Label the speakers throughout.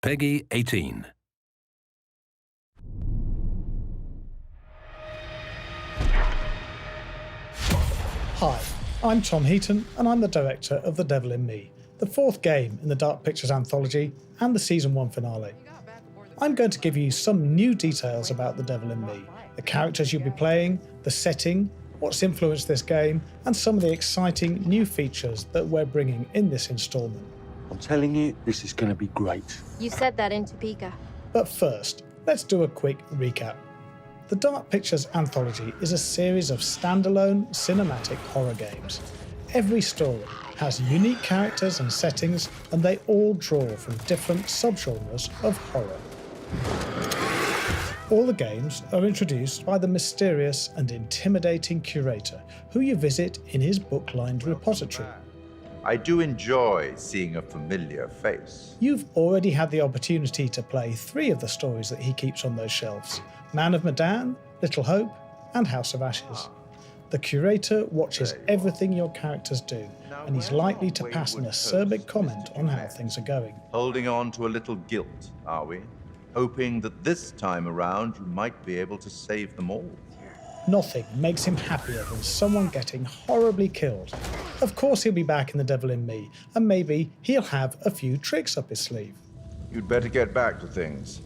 Speaker 1: Peggy 18.
Speaker 2: Hi, I'm Tom Heaton and I'm the director of The Devil in Me, the fourth game in the Dark Pictures Anthology and the Season 1 finale. I'm going to give you some new details about The Devil in Me, the characters you'll be playing, the setting, what's influenced this game, and some of the exciting new features that we're bringing in this instalment.
Speaker 3: I'm telling you, this is going to be great.
Speaker 4: You said that in Topeka.
Speaker 2: But first, let's do a quick recap. The Dark Pictures Anthology is a series of standalone cinematic horror games. Every story has unique characters and settings, and they all draw from different subgenres of horror. All the games are introduced by the mysterious and intimidating curator who you visit in his book-lined repository.
Speaker 5: I do enjoy seeing a familiar face.
Speaker 2: You've already had the opportunity to play 3 of the stories that he keeps on those shelves: Man of Medan, Little Hope, and House of Ashes. The curator watches everything your characters do, and he's likely to pass an acerbic comment on how things are going.
Speaker 5: Holding on to a little guilt, are we? Hoping that this time around you might be able to save them all.
Speaker 2: Nothing makes him happier than someone getting horribly killed. Of course he'll be back in The Devil in Me, and maybe he'll have a few tricks up his sleeve.
Speaker 5: You'd better get back to things.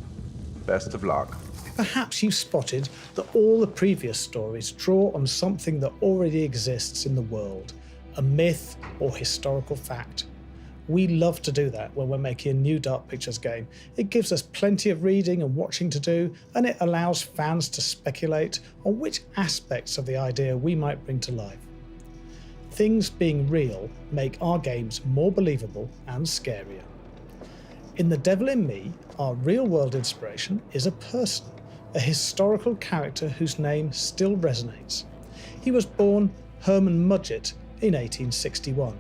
Speaker 5: Best of luck.
Speaker 2: Perhaps you've spotted that all the previous stories draw on something that already exists in the world, a myth or historical fact. We love to do that when we're making a new Dark Pictures game. It gives us plenty of reading and watching to do, and it allows fans to speculate on which aspects of the idea we might bring to life. Things being real make our games more believable and scarier. In The Devil in Me, our real-world inspiration is a person, a historical character whose name still resonates. He was born Herman Mudgett in 1861.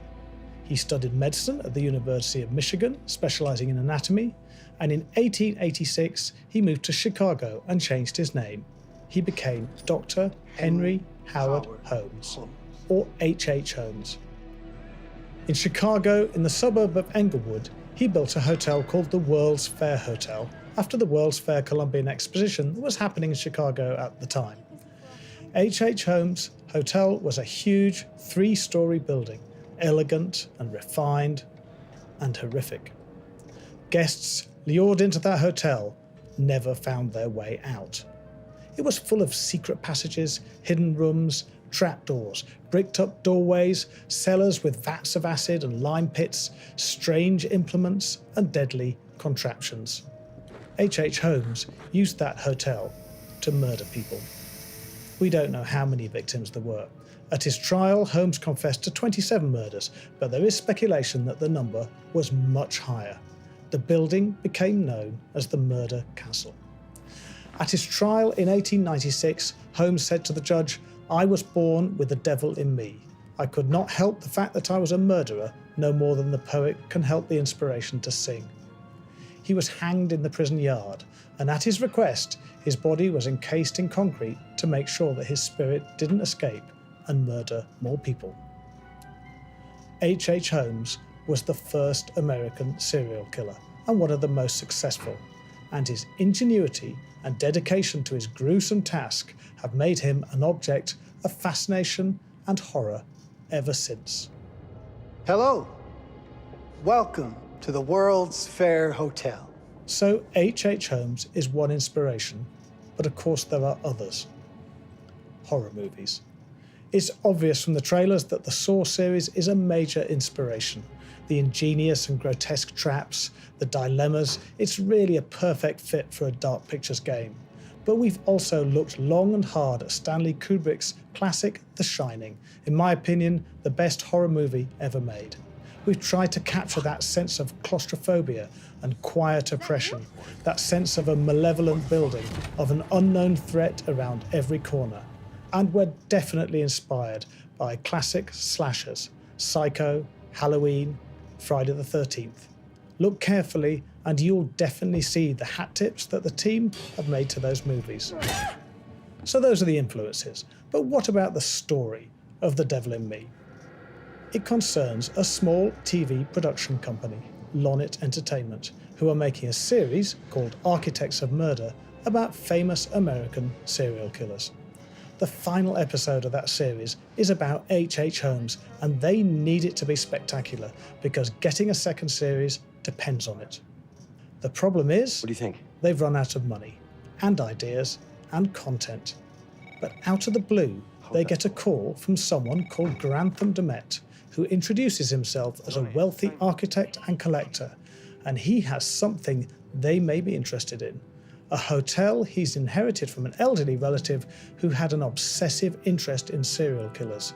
Speaker 2: He studied medicine at the University of Michigan, specializing in anatomy, and in 1886 he moved to Chicago and changed his name. He became Dr. Henry Howard Holmes, or H.H. Holmes. In Chicago, in the suburb of Englewood, he built a hotel called the World's Fair Hotel, after the World's Fair Columbian Exposition that was happening in Chicago at the time. H.H. Holmes' hotel was a huge 3-story building, elegant and refined and horrific. Guests lured into that hotel never found their way out. It was full of secret passages, hidden rooms, trapdoors, bricked up doorways, cellars with vats of acid and lime pits, strange implements and deadly contraptions. H.H. Holmes used that hotel to murder people. We don't know how many victims there were. At his trial, Holmes confessed to 27 murders, but there is speculation that the number was much higher. The building became known as the Murder Castle. At his trial in 1896, Holmes said to the judge, "I was born with the devil in me. I could not help the fact that I was a murderer, no more than the poet can help the inspiration to sing." He was hanged in the prison yard, and at his request, his body was encased in concrete to make sure that his spirit didn't escape and murder more people. H.H. Holmes was the first American serial killer and one of the most successful, and his ingenuity and dedication to his gruesome task have made him an object of fascination and horror ever since.
Speaker 6: Hello. Welcome to the World's Fair Hotel.
Speaker 2: So H.H. Holmes is one inspiration, but of course there are others. Horror movies. It's obvious from the trailers that the Saw series is a major inspiration. The ingenious and grotesque traps, the dilemmas, it's really a perfect fit for a Dark Pictures game. But we've also looked long and hard at Stanley Kubrick's classic The Shining, in my opinion, the best horror movie ever made. We've tried to capture that sense of claustrophobia and quiet oppression, that sense of a malevolent building, of an unknown threat around every corner. And we're definitely inspired by classic slashers, Psycho, Halloween, Friday the 13th. Look carefully and you'll definitely see the hat tips that the team have made to those movies. So those are the influences, but what about the story of The Devil in Me? It concerns a small TV production company, Lonit Entertainment, who are making a series called Architects of Murder about famous American serial killers. The final episode of that series is about H.H. Holmes, and they need it to be spectacular because getting a second series depends on it. The problem is,
Speaker 1: What do you think?
Speaker 2: they've run out of money, and ideas, and content. But out of the blue, they get a call from someone called Grantham Demet, who introduces himself as a wealthy architect and collector, and he has something they may be interested in. A hotel he's inherited from an elderly relative who had an obsessive interest in serial killers.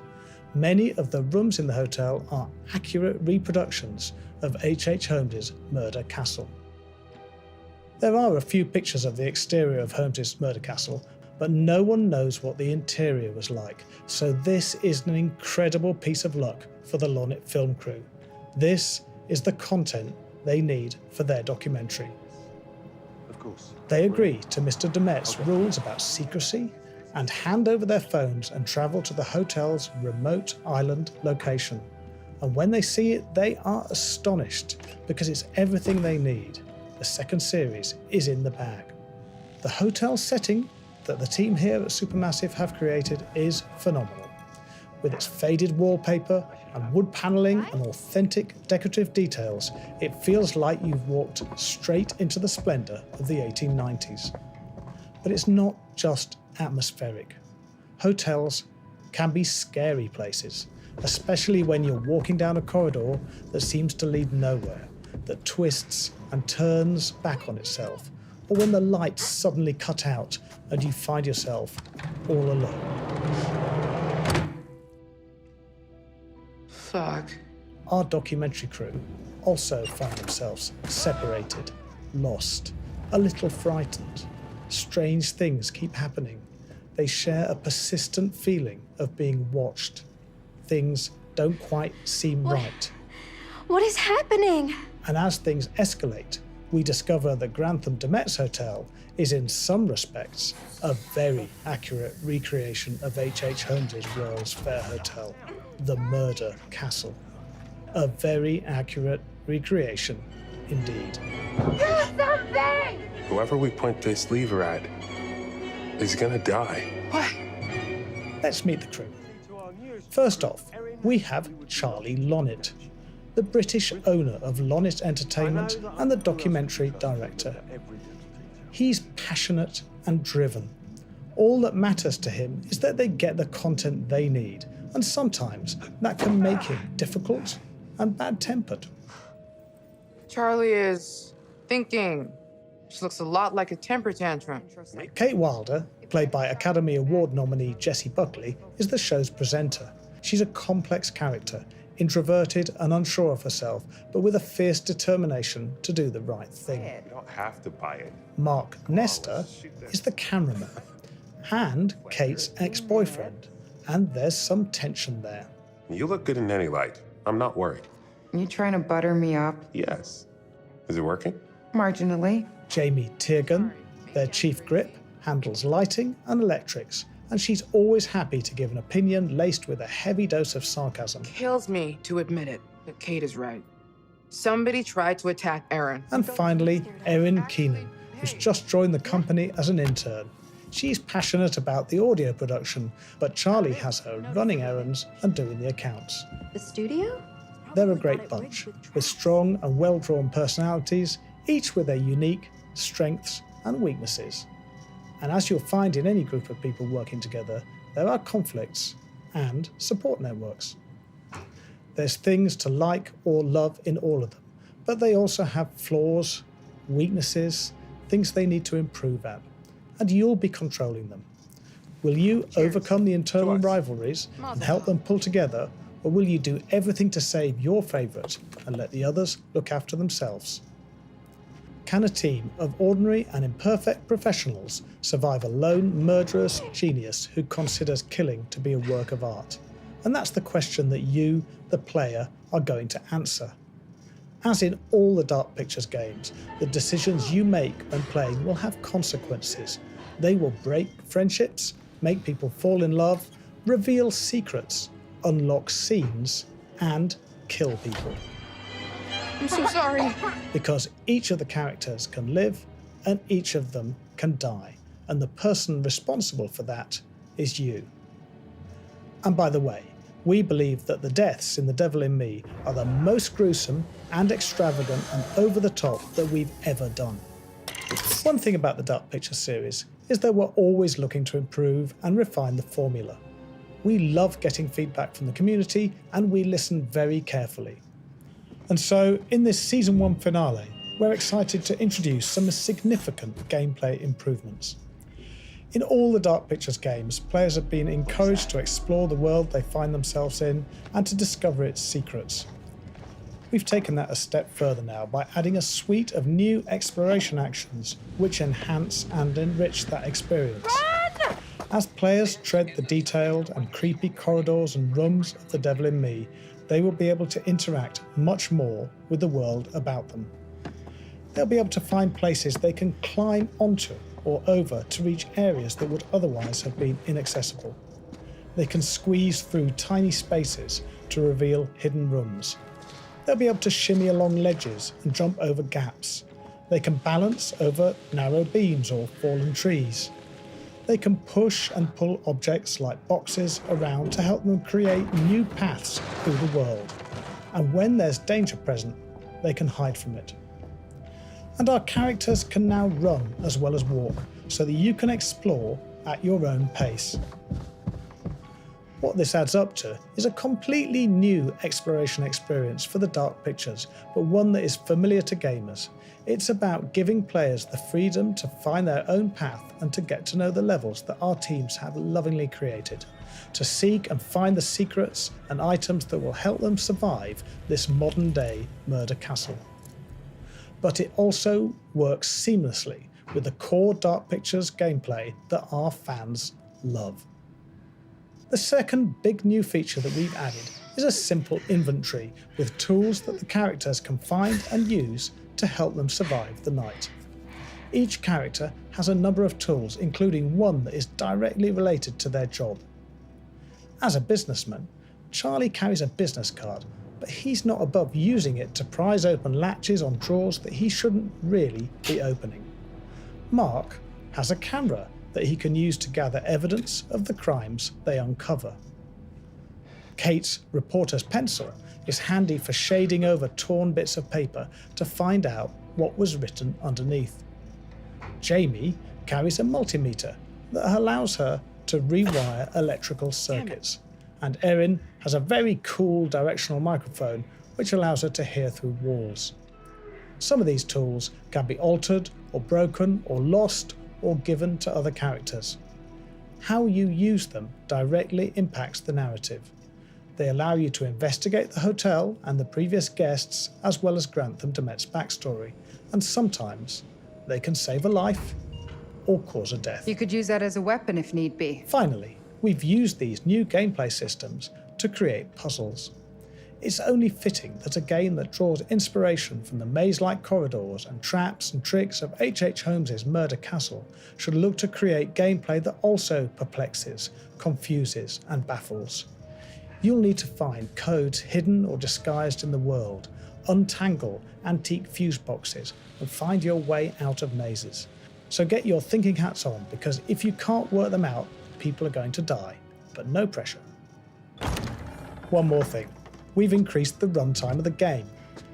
Speaker 2: Many of the rooms in the hotel are accurate reproductions of H.H. Holmes's murder castle. There are a few pictures of the exterior of Holmes's murder castle, but no one knows what the interior was like, so this is an incredible piece of luck for the Lonit film crew. This is the content they need for their documentary.
Speaker 1: Of course.
Speaker 2: They agree to Mr. Demet's rules about secrecy and hand over their phones and travel to the hotel's remote island location. And when they see it, they are astonished because it's everything they need. The second series is in the bag. The hotel setting that the team here at Supermassive have created is phenomenal. With its faded wallpaper and wood panelling and authentic decorative details, it feels like you've walked straight into the splendour of the 1890s. But it's not just atmospheric. Hotels can be scary places, especially when you're walking down a corridor that seems to lead nowhere, that twists and turns back on itself, or when the lights suddenly cut out and you find yourself all alone.
Speaker 4: Fuck.
Speaker 2: Our documentary crew also find themselves separated, lost, a little frightened. Strange things keep happening. They share a persistent feeling of being watched. Things don't quite seem right.
Speaker 7: What is happening?
Speaker 2: And as things escalate, we discover that Grantham Demet's hotel is in some respects a very accurate recreation of H.H. Holmes's World's Fair Hotel, the Murder Castle. A very accurate recreation indeed.
Speaker 7: Do something!
Speaker 8: Whoever we point this lever at is gonna die.
Speaker 4: What?
Speaker 2: Let's meet the crew. First off, we have Charlie Lonit, the British owner of Lonit Entertainment and the documentary director. He's passionate and driven. All that matters to him is that they get the content they need, and sometimes that can make him difficult and bad-tempered.
Speaker 4: Charlie is thinking. She looks a lot like a temper tantrum.
Speaker 2: Kate Wilder, played by Academy Award nominee Jessie Buckley, is the show's presenter. She's a complex character, introverted and unsure of herself, but with a fierce determination to do the right thing.
Speaker 8: You don't have to buy it.
Speaker 2: Mark Nestor is the cameraman and Kate's ex-boyfriend, and there's some tension there.
Speaker 8: You look good in any light. I'm not worried.
Speaker 9: You trying to butter me up?
Speaker 8: Yes. Is it working?
Speaker 9: Marginally.
Speaker 2: Jamie Tiergan, their chief grip, handles lighting and electrics, and she's always happy to give an opinion laced with a heavy dose of sarcasm.
Speaker 4: Kills me to admit it, but Kate is right. Somebody tried to attack Aaron.
Speaker 2: And finally, Erin Keenan, who's just joined the company as an intern. She's passionate about the audio production, but Charlie has her running errands and doing the accounts.
Speaker 7: The studio?
Speaker 2: They're a great bunch, with strong and well-drawn personalities, each with their unique strengths and weaknesses. And as you'll find in any group of people working together, there are conflicts and support networks. There's things to like or love in all of them, but they also have flaws, weaknesses, things they need to improve at, and you'll be controlling them. Will you overcome the internal rivalries and help them pull together, or will you do everything to save your favourite and let the others look after themselves? Can a team of ordinary and imperfect professionals survive a lone murderous genius who considers killing to be a work of art? And that's the question that you, the player, are going to answer. As in all the Dark Pictures games, the decisions you make when playing will have consequences. They will break friendships, make people fall in love, reveal secrets, unlock scenes, and kill people.
Speaker 4: I'm so sorry.
Speaker 2: Because each of the characters can live and each of them can die, and the person responsible for that is you. And by the way, we believe that the deaths in The Devil in Me are the most gruesome and extravagant and over the top that we've ever done. One thing about the Dark Pictures series is that we're always looking to improve and refine the formula. We love getting feedback from the community and we listen very carefully. And so, in this Season 1 finale, we're excited to introduce some significant gameplay improvements. In all the Dark Pictures games, players have been encouraged to explore the world they find themselves in and to discover its secrets. We've taken that a step further now by adding a suite of new exploration actions which enhance and enrich that experience. As players tread the detailed and creepy corridors and rooms of The Devil in Me, they will be able to interact much more with the world about them. They'll be able to find places they can climb onto or over to reach areas that would otherwise have been inaccessible. They can squeeze through tiny spaces to reveal hidden rooms. They'll be able to shimmy along ledges and jump over gaps. They can balance over narrow beams or fallen trees. They can push and pull objects like boxes around to help them create new paths through the world. And when there's danger present, they can hide from it. And our characters can now run as well as walk, so that you can explore at your own pace. What this adds up to is a completely new exploration experience for the Dark Pictures, but one that is familiar to gamers. It's about giving players the freedom to find their own path and to get to know the levels that our teams have lovingly created, to seek and find the secrets and items that will help them survive this modern-day murder castle. But it also works seamlessly with the core Dark Pictures gameplay that our fans love. The second big new feature that we've added is a simple inventory with tools that the characters can find and use to help them survive the night. Each character has a number of tools, including one that is directly related to their job. As a businessman, Charlie carries a business card, but he's not above using it to prise open latches on drawers that he shouldn't really be opening. Mark has a camera that he can use to gather evidence of the crimes they uncover. Kate's reporter's pencil is handy for shading over torn bits of paper to find out what was written underneath. Jamie carries a multimeter that allows her to rewire electrical circuits. And Erin has a very cool directional microphone which allows her to hear through walls. Some of these tools can be altered or broken or lost or given to other characters. How you use them directly impacts the narrative. They allow you to investigate the hotel and the previous guests as well as grant them Demet's backstory, and sometimes they can save a life or cause a death.
Speaker 9: You could use that as a weapon if need be.
Speaker 2: Finally, we've used these new gameplay systems to create puzzles. It's only fitting that a game that draws inspiration from the maze-like corridors and traps and tricks of H.H. Holmes's Murder Castle should look to create gameplay that also perplexes, confuses and baffles. You'll need to find codes hidden or disguised in the world, untangle antique fuse boxes and find your way out of mazes. So get your thinking hats on, because if you can't work them out, people are going to die, but no pressure. One more thing. We've increased the runtime of the game.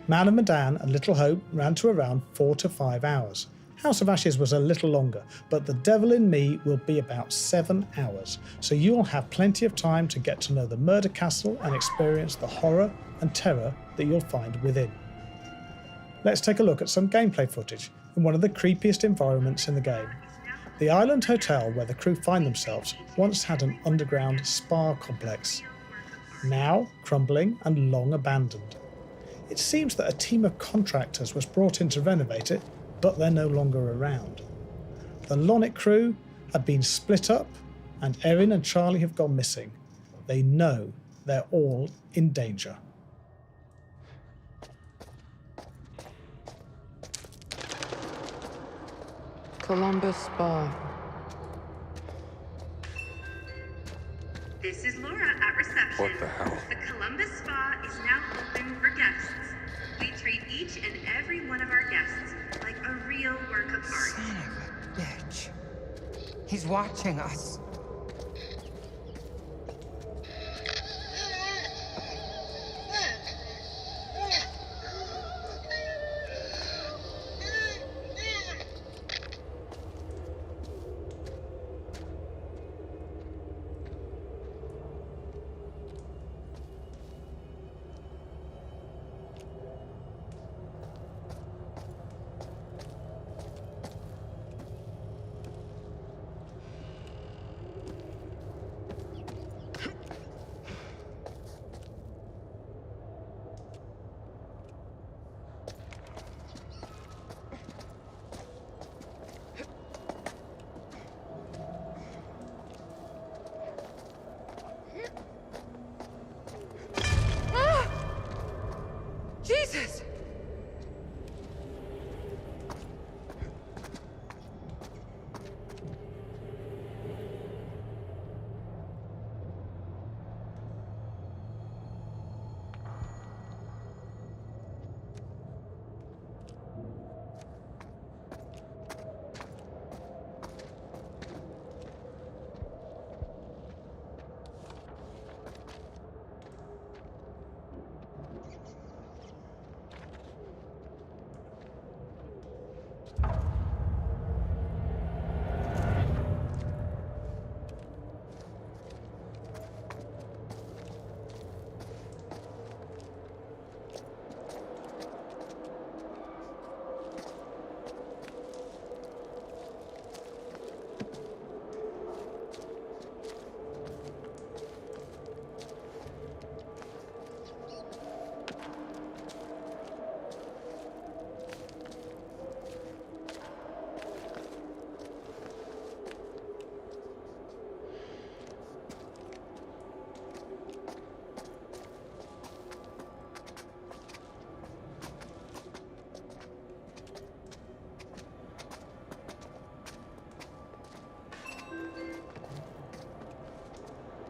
Speaker 2: Man of Medan and Little Hope ran to around 4 to 5 hours. House of Ashes was a little longer, but The Devil in Me will be about 7 hours, so you'll have plenty of time to get to know the murder castle and experience the horror and terror that you'll find within. Let's take a look at some gameplay footage in one of the creepiest environments in the game. The island hotel where the crew find themselves once had an underground spa complex, now crumbling and long abandoned. It seems that a team of contractors was brought in to renovate it, but they're no longer around. The Lonnet crew have been split up, and Erin and Charlie have gone missing. They know they're all in danger.
Speaker 4: Columbus Spa.
Speaker 10: This is Laura at reception.
Speaker 8: What the hell?
Speaker 10: The Columbus Spa is now open for guests. we treat each and every one of our guests like a real work of art.
Speaker 9: Son of a bitch. He's watching us. Jesus!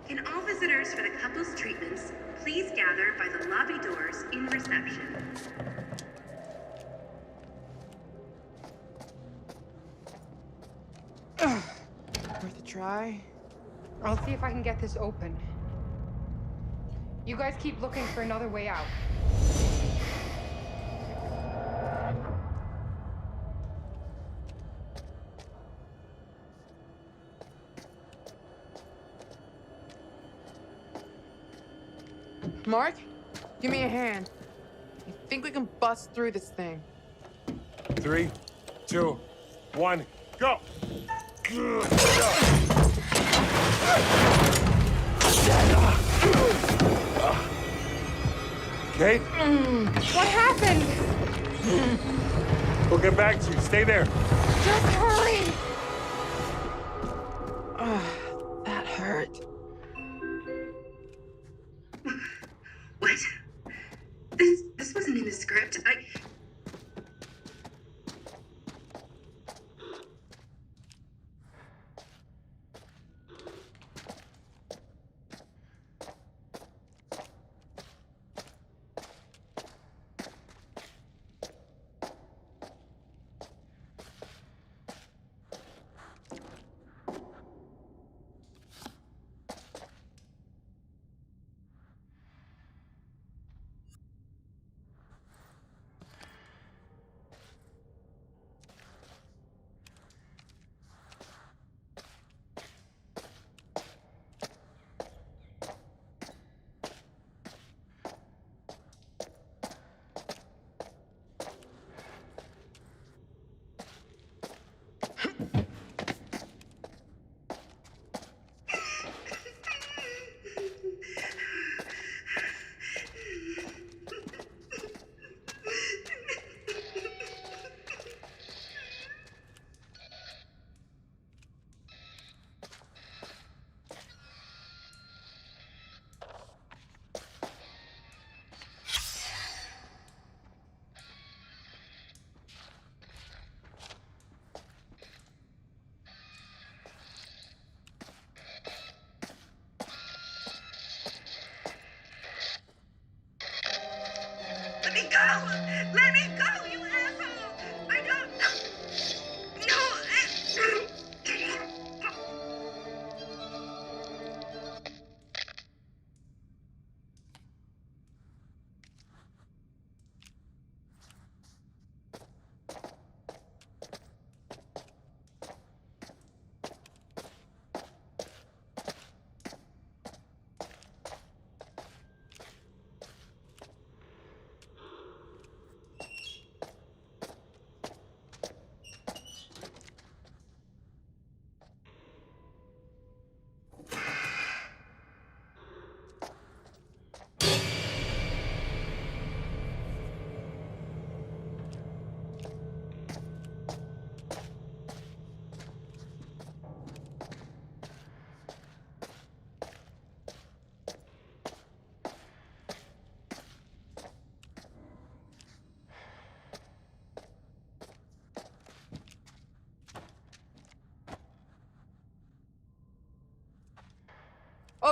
Speaker 10: Can all visitors for the couple's treatments please gather by the lobby doors in reception?
Speaker 4: Worth a try?
Speaker 9: I'll see if I can get this open. You guys keep looking for another way out.
Speaker 4: Mark, give me a hand. I think we can bust through this thing.
Speaker 8: 3, 2, 1, go! Kate?
Speaker 9: What happened?
Speaker 8: We'll get back to you. Stay there.
Speaker 9: Just hurry!
Speaker 4: That hurt.
Speaker 10: What? This wasn't in the script.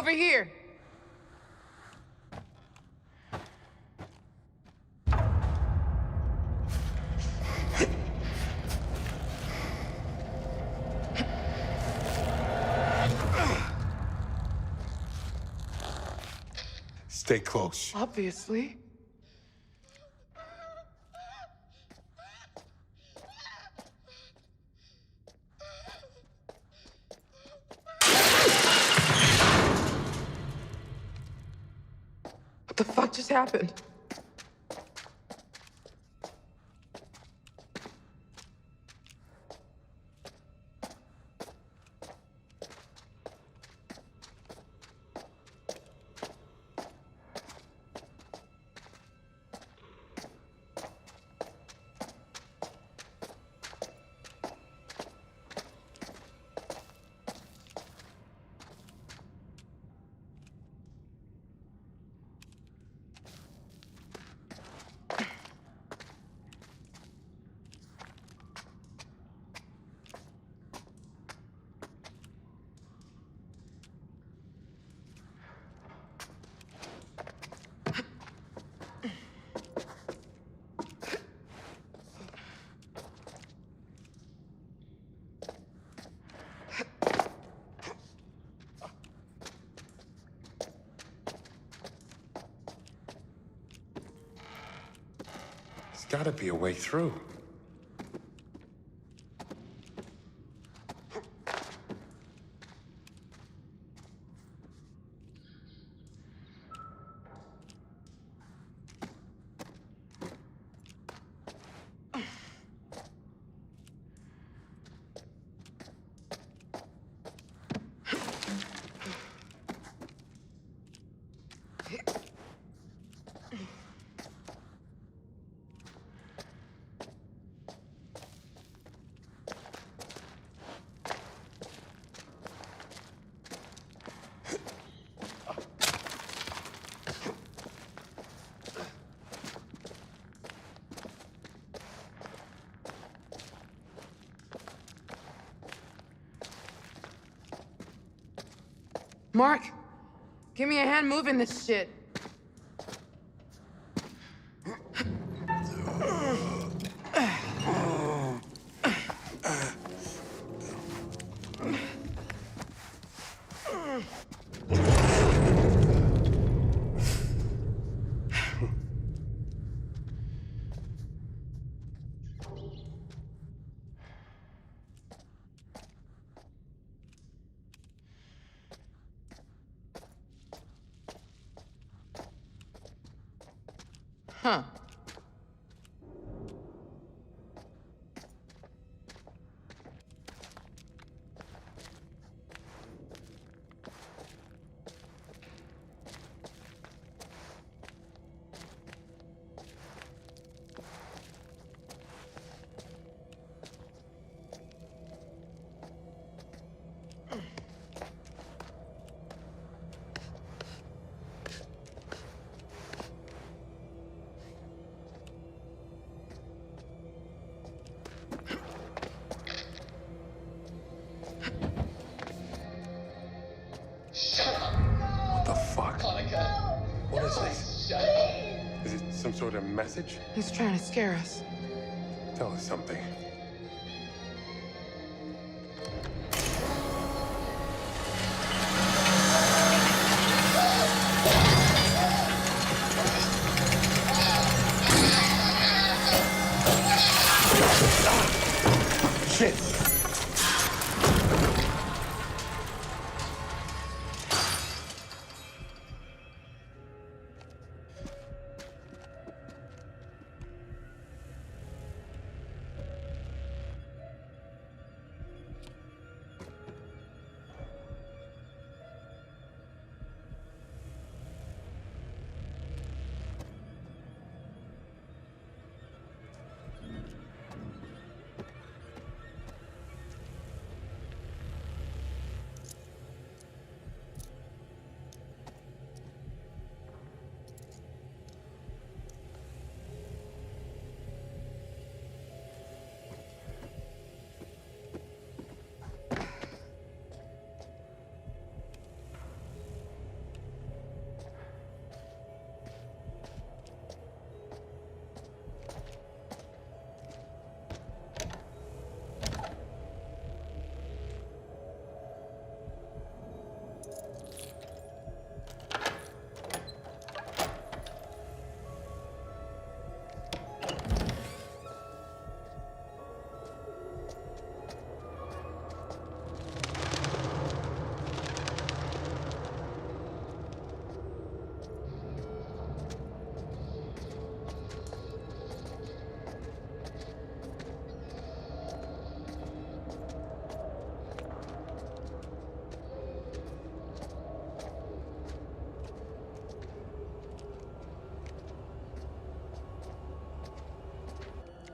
Speaker 4: Over here.
Speaker 8: Stay close.
Speaker 4: Obviously. What the fuck just happened?
Speaker 8: There's gotta be a way through.
Speaker 4: Mark, give me a hand moving this shit. Huh.
Speaker 8: What the fuck? What is this? Is it some sort of message?
Speaker 4: He's trying to scare us.
Speaker 8: Tell us something.
Speaker 3: Shit!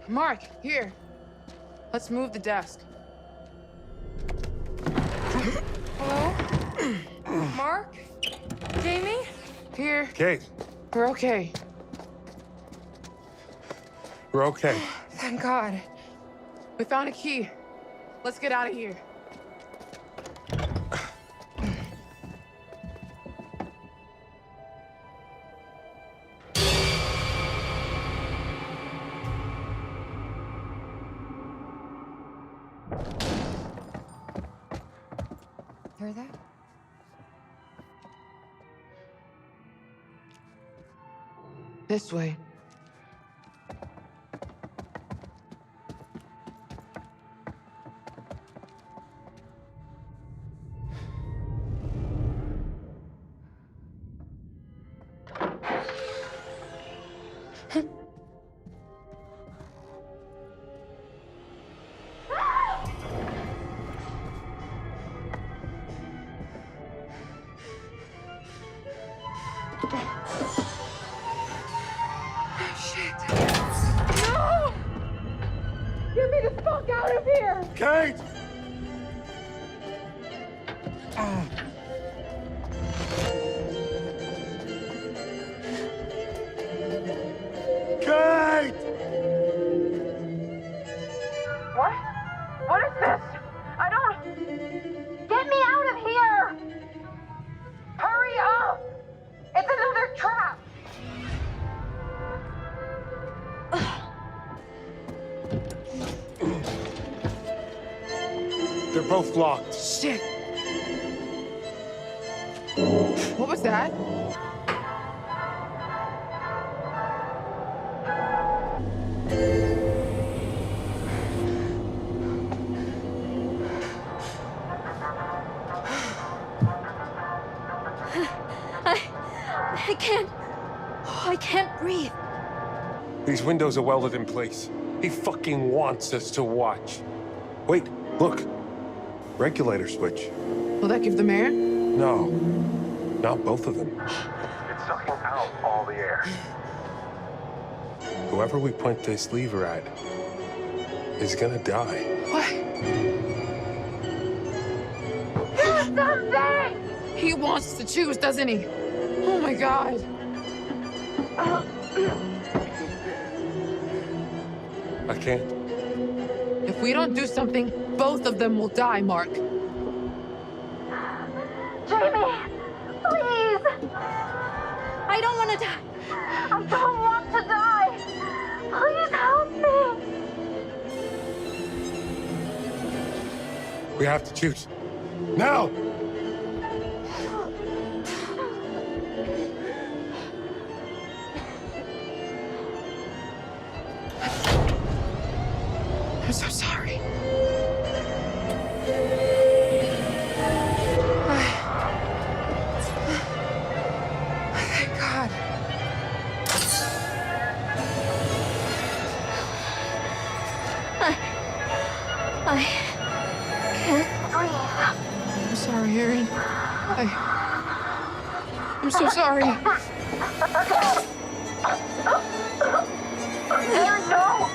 Speaker 4: Mark, here. Let's move the desk.
Speaker 9: Hello? Mark? Jamie?
Speaker 4: Here.
Speaker 8: Kate,
Speaker 4: We're okay.
Speaker 8: we're okay.
Speaker 9: Thank God.
Speaker 4: We found a key. Let's get out of here.
Speaker 9: Hear that?
Speaker 4: This way.
Speaker 9: No! Get me the fuck out of here!
Speaker 8: Kate! Kate!
Speaker 7: What? What is this? I don't... Get me out of here! Hurry up! It's another trap!
Speaker 8: They're both locked.
Speaker 4: Shit. What was that?
Speaker 7: I can't breathe.
Speaker 8: These windows are welded in place. He fucking wants us to watch. Wait, look. Regulator switch.
Speaker 4: Will that give them air?
Speaker 8: No, not both of them. It's sucking out all the air. Whoever we point this lever at is gonna die.
Speaker 4: What?
Speaker 7: Do something!
Speaker 4: He wants to choose, doesn't he? Oh my God.
Speaker 8: I can't.
Speaker 4: If we don't do something, both of them will die, Mark.
Speaker 7: Jamie! Please! I don't want to die. I don't want to die. Please help me.
Speaker 8: We have to choose. Now!
Speaker 4: I'm so sorry.
Speaker 9: Thank God.
Speaker 7: I can't breathe.
Speaker 4: I'm sorry, Erin. I'm so sorry.
Speaker 7: Aaron, no!